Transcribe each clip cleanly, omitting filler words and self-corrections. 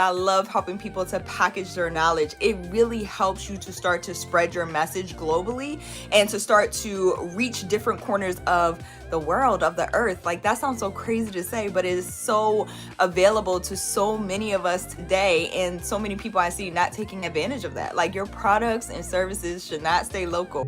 I love helping people to package their knowledge. It really helps you to start to spread your message globally and to start to reach different corners of the world, of the earth. Like, that sounds so crazy to say, but it is so available to so many of us today, and so many people I see not taking advantage of that. Like, your products and services should not stay local.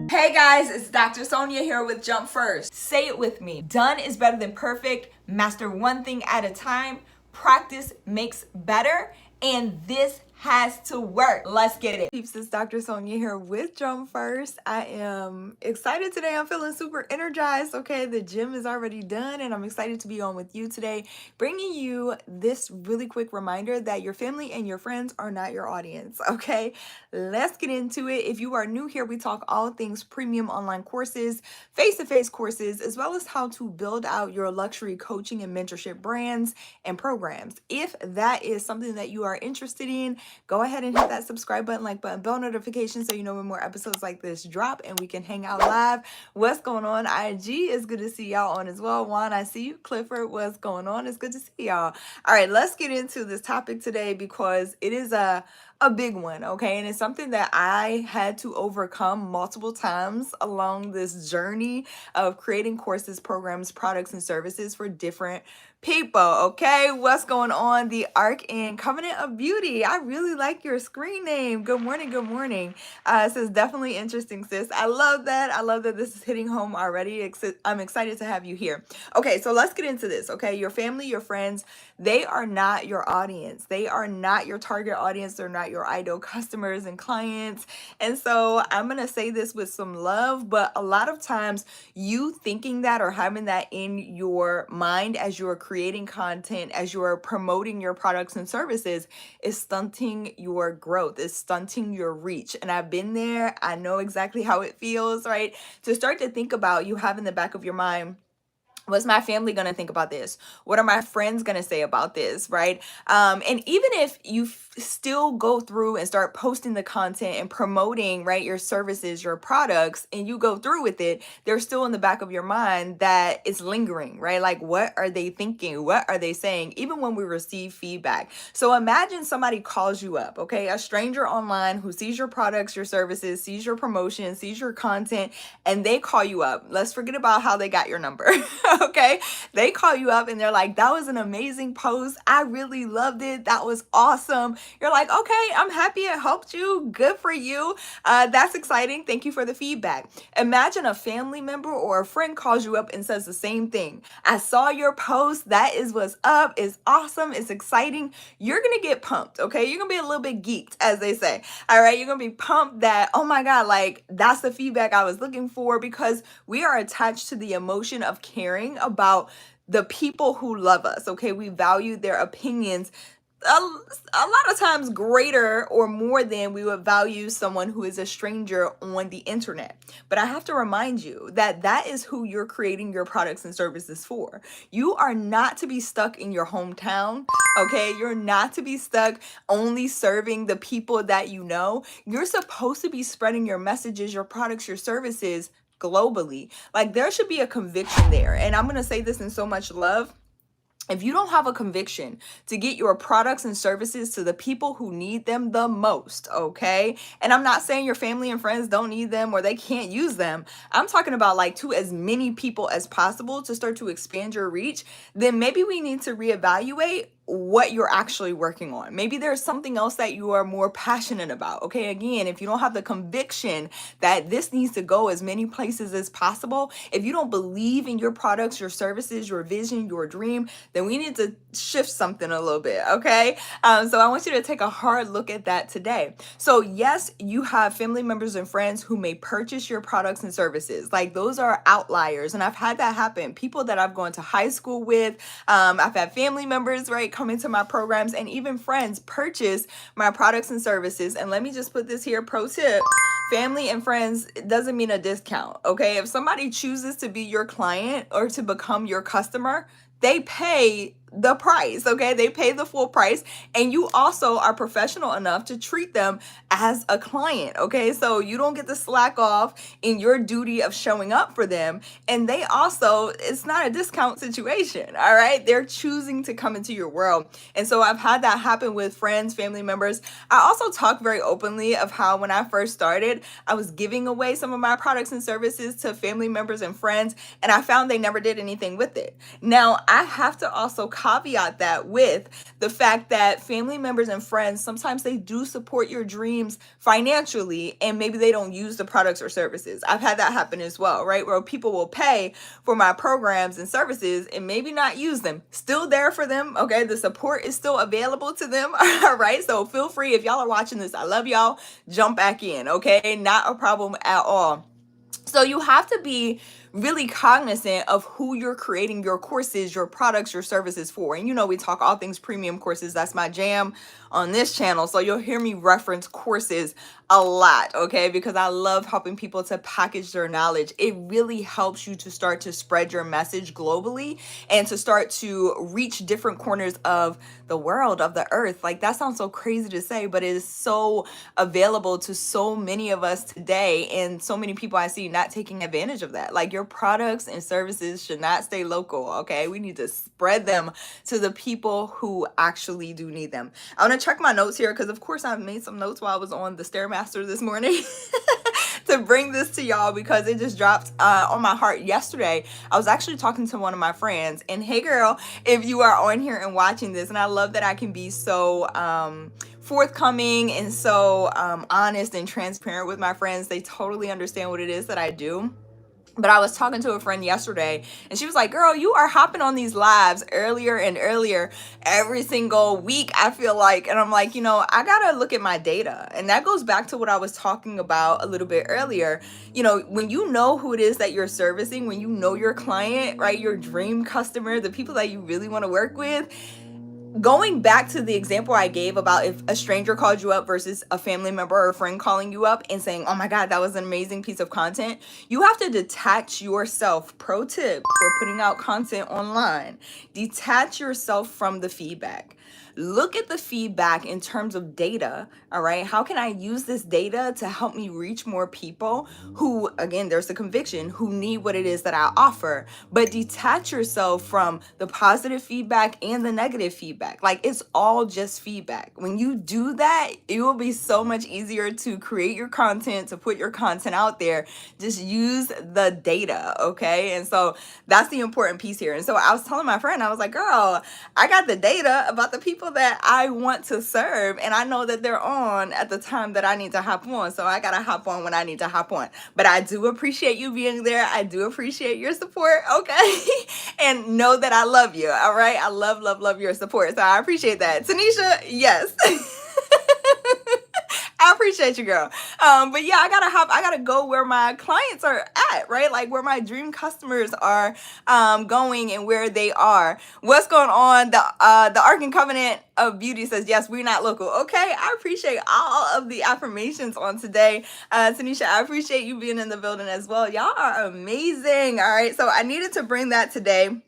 Hey guys, it's Dr. Sonia here with Jump First. Say it with me. Done is better than perfect. Master one thing at a time. Practice makes better. And this has to work. Let's get it. Peeps, it's Dr. Sonia here with Jump First. I am excited today. I'm feeling super energized. Okay, the gym is already done and I'm excited to be on with you today, bringing you this really quick reminder that your family and your friends are not your audience. Okay, let's get into it. If you are new here, we talk all things premium online courses, face-to-face courses, as well as how to build out your luxury coaching and mentorship brands and programs. If that is something that you are interested in, go ahead and hit that subscribe button, like button, bell notification so you know when more episodes like this drop and we can hang out live. What's going on, IG? It's good to see y'all on as well. Juan, I see you. Clifford, what's going on? It's good to see y'all. All right, let's get into this topic today because it is a big one, okay? And it's something that I had to overcome multiple times along this journey of creating courses, programs, products, and services for different people, okay? What's going on? The Ark and Covenant of Beauty. I really like your screen name. Good morning, good morning. It says definitely interesting, sis. I love that. I love that this is hitting home already. I'm excited to have you here. Okay, so let's get into this, okay? Your family, your friends, they are not your audience. They are not your target audience. They're not your ideal customers and clients. And so I'm going to say this with some love, but a lot of times you thinking that or having that in your mind as you're creating content, as you're promoting your products and services, is stunting your growth, is stunting your reach. And I've been there. I know exactly how it feels, right? To start to think about, you have in the back of your mind, what's my family going to think about this? What are my friends going to say about this, right? And even if you still go through and start posting the content and promoting, right, your services, your products, and you go through with it, they're still in the back of your mind that it's lingering, right? Like, what are they thinking? What are they saying? Even when we receive feedback. So imagine somebody calls you up, okay? A stranger online who sees your products, your services, sees your promotion, sees your content, and they call you up. Let's forget about how they got your number. Okay, they call you up and they're like, that was an amazing post. I really loved it. That was awesome. You're like, okay, I'm happy it helped you. Good for you. That's exciting. Thank you for the feedback. Imagine a family member or a friend calls you up and says the same thing. I saw your post. That is what's up. It's awesome. It's exciting. You're going to get pumped. Okay, you're going to be a little bit geeked, as they say. All right, you're going to be pumped that, oh my God, like, that's the feedback I was looking for, because we are attached to the emotion of caring about the people who love us, okay? We value their opinions a lot of times greater or more than we would value someone who is a stranger on the internet. But I have to remind you that that is who you're creating your products and services for. You are not to be stuck in your hometown, okay? You're not to be stuck only serving the people that you know. You're supposed to be spreading your messages, your products, your services globally. Like, there should be a conviction there. And I'm going to say this in so much love. If you don't have a conviction to get your products and services to the people who need them the most, okay? And I'm not saying your family and friends don't need them or they can't use them. I'm talking about, like, to as many people as possible to start to expand your reach. Then maybe we need to reevaluate what you're actually working on. Maybe there's something else that you are more passionate about. Okay, again, if you don't have the conviction that this needs to go as many places as possible, if you don't believe in your products, your services, your vision, your dream, then we need to shift something a little bit, okay? So I want you to take a hard look at that today. So yes, you have family members and friends who may purchase your products and services. Like, those are outliers, and I've had that happen. People that I've gone to high school with, I've had family members, right, come into my programs, and even friends purchase my products and services. And let me just put this here, pro tip: family and friends, it doesn't mean a discount, okay? If somebody chooses to be your client or to become your customer, they pay the price, okay? They pay the full price, and you also are professional enough to treat them as a client, okay? So you don't get to slack off in your duty of showing up for them, and they also, it's not a discount situation, all right? They're choosing to come into your world. And so I've had that happen with friends, family members. I also talk very openly of how when I first started, I was giving away some of my products and services to family members and friends, and I found they never did anything with it. Now, I have to also caveat that with the fact that family members and friends, sometimes they do support your dreams financially, and maybe they don't use the products or services. I've had that happen as well, right? Where people will pay for my programs and services and maybe not use them. Still there for them, okay? The support is still available to them, all right? So feel free, if y'all are watching this, I love y'all, jump back in, okay? Not a problem at all. So you have to be really cognizant of who you're creating your courses, your products, your services for. And you know, we talk all things premium courses. That's my jam on this channel. So you'll hear me reference courses a lot, okay? Because I love helping people to package their knowledge. It really helps you to start to spread your message globally and to start to reach different corners of the world, of the earth. Like, that sounds so crazy to say, but it is so available to so many of us today, and so many people I see not taking advantage of that. Like, your products and services should not stay local, okay? We need to spread them to the people who actually do need them. I want to check my notes here because, of course, I made some notes while I was on the Stairmaster this morning to bring this to y'all because it just dropped on my heart yesterday. I was actually talking to one of my friends, and hey, girl, if you are on here and watching this, and I love that I can be so forthcoming and so honest and transparent with my friends. They totally understand what it is that I do. But I was talking to a friend yesterday, and she was like, girl, you are hopping on these lives earlier and earlier every single week, I feel like. And I'm like, you know, I got to look at my data. And that goes back to what I was talking about a little bit earlier. You know, when you know who it is that you're servicing, when you know your client, right, your dream customer, the people that you really want to work with, going back to the example I gave about if a stranger called you up versus a family member or a friend calling you up and saying, oh my God, that was an amazing piece of content, you have to detach yourself. Pro tip for putting out content online: detach yourself from the feedback. Look at the feedback in terms of data, all right? How can I use this data to help me reach more people who, again, there's the conviction, who need what it is that I offer? But detach yourself from the positive feedback and the negative feedback. Like, it's all just feedback. When you do that, it will be so much easier to create your content, to put your content out there. Just use the data, okay? And so that's the important piece here. And so I was telling my friend, I was like, girl, I got the data about the people that I want to serve, and I know that they're on at the time that I need to hop on, so I gotta hop on when I need to hop on. But I do appreciate you being there. I do appreciate your support, okay? And know that I love you, all right? I love your support, so I appreciate that. Tanisha, yes. I appreciate you, girl. But yeah, I gotta go where my clients are at, right? Like where my dream customers are going and where they are. What's going on? The Ark and Covenant of Beauty says, yes, we're not local. Okay, I appreciate all of the affirmations on today. Tanisha, I appreciate you being in the building as well. Y'all are amazing. All right, so I needed to bring that today.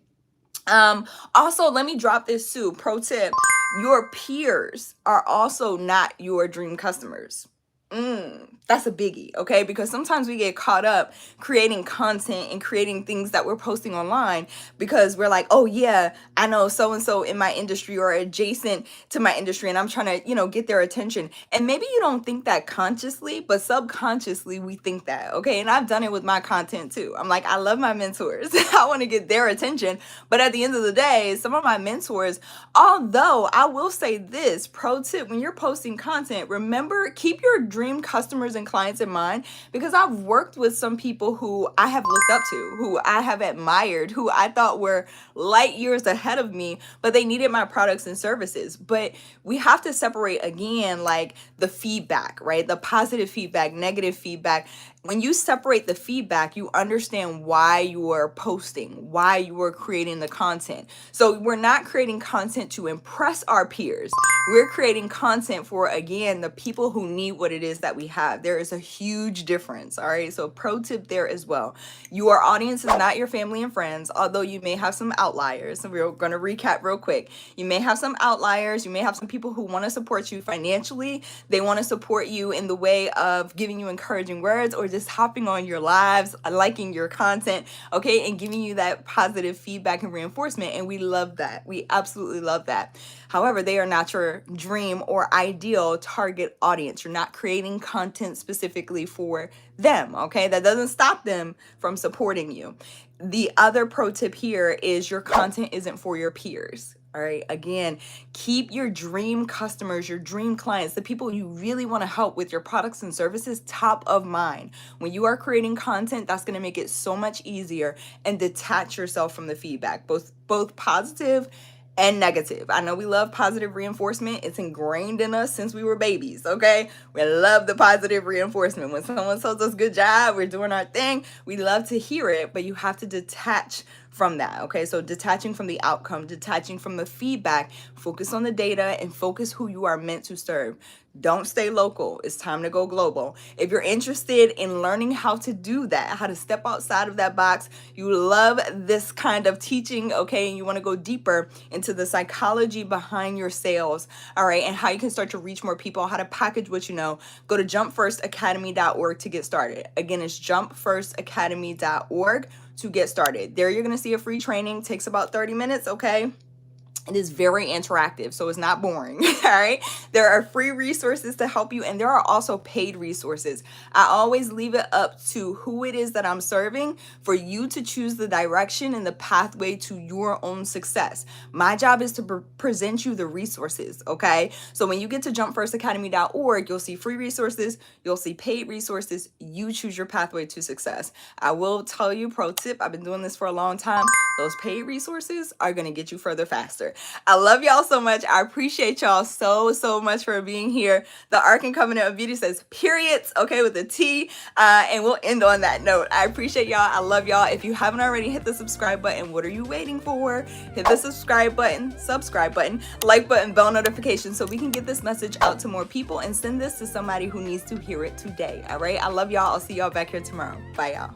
Also, let me drop this too. Pro tip: your peers are also not your dream customers. That's a biggie, okay? Because sometimes we get caught up creating content and creating things that we're posting online because we're like, oh yeah, I know so-and-so in my industry or adjacent to my industry, and I'm trying to, you know, get their attention. And maybe you don't think that consciously, but subconsciously we think that, okay? And I've done it with my content too. I'm like, I love my mentors. I want to get their attention. But at the end of the day, some of my mentors, although I will say this, pro tip, when you're posting content, remember, keep your dream customers and clients in mind, because I've worked with some people who I have looked up to, who I have admired, who I thought were light years ahead of me, but they needed my products and services. But we have to separate, again, like the feedback, right? The positive feedback, negative feedback. When you separate the feedback, you understand why you are posting, why you are creating the content. So we're not creating content to impress our peers. We're creating content for, again, the people who need what it is that we have. There is a huge difference, all right? So pro tip there as well. Your audience is not your family and friends, although you may have some outliers. So we're going to recap real quick. You may have some outliers. You may have some people who want to support you financially. They want to support you in the way of giving you encouraging words or just hopping on your lives, liking your content, okay, and giving you that positive feedback and reinforcement. And we love that. We absolutely love that. However, they are not your dream or ideal target audience. You're not creating content specifically for them, okay? That doesn't stop them from supporting you. The other pro tip here is your content isn't for your peers. All right. Again, keep your dream customers, your dream clients, the people you really want to help with your products and services top of mind. When you are creating content, that's going to make it so much easier, and detach yourself from the feedback, both positive and negative. I know we love positive reinforcement. It's ingrained in us since we were babies, okay? We love the positive reinforcement. When someone tells us good job, we're doing our thing, we love to hear it, but you have to detach from that, okay? So detaching from the outcome, detaching from the feedback, focus on the data and focus who you are meant to serve. Don't stay local. It's time to go global. If you're interested in learning how to do that, how to step outside of that box, you love this kind of teaching, okay, and you want to go deeper into the psychology behind your sales, all right, and how you can start to reach more people, how to package what you know, go to jumpfirstacademy.org to get started. Again, it's jumpfirstacademy.org to get started. There you're going to see a free training. Takes about 30 minutes, okay? It is very interactive, so it's not boring, all right? There are free resources to help you, and there are also paid resources. I always leave it up to who it is that I'm serving for you to choose the direction and the pathway to your own success. My job is to present you the resources, okay? So when you get to jumpfirstacademy.org, you'll see free resources, you'll see paid resources. You choose your pathway to success. I will tell you, pro tip, I've been doing this for a long time. Those paid resources are going to get you further faster. I love y'all so much. I appreciate y'all so much for being here. The Ark and Covenant of Beauty says periods, okay, with a T. And we'll end on that note. I appreciate y'all. I love y'all. If you haven't already, hit the subscribe button. What are you waiting for? Hit the subscribe button, like button, bell notification, so we can get this message out to more people and send this to somebody who needs to hear it today. All right. I love y'all. I'll see y'all back here tomorrow. Bye, y'all.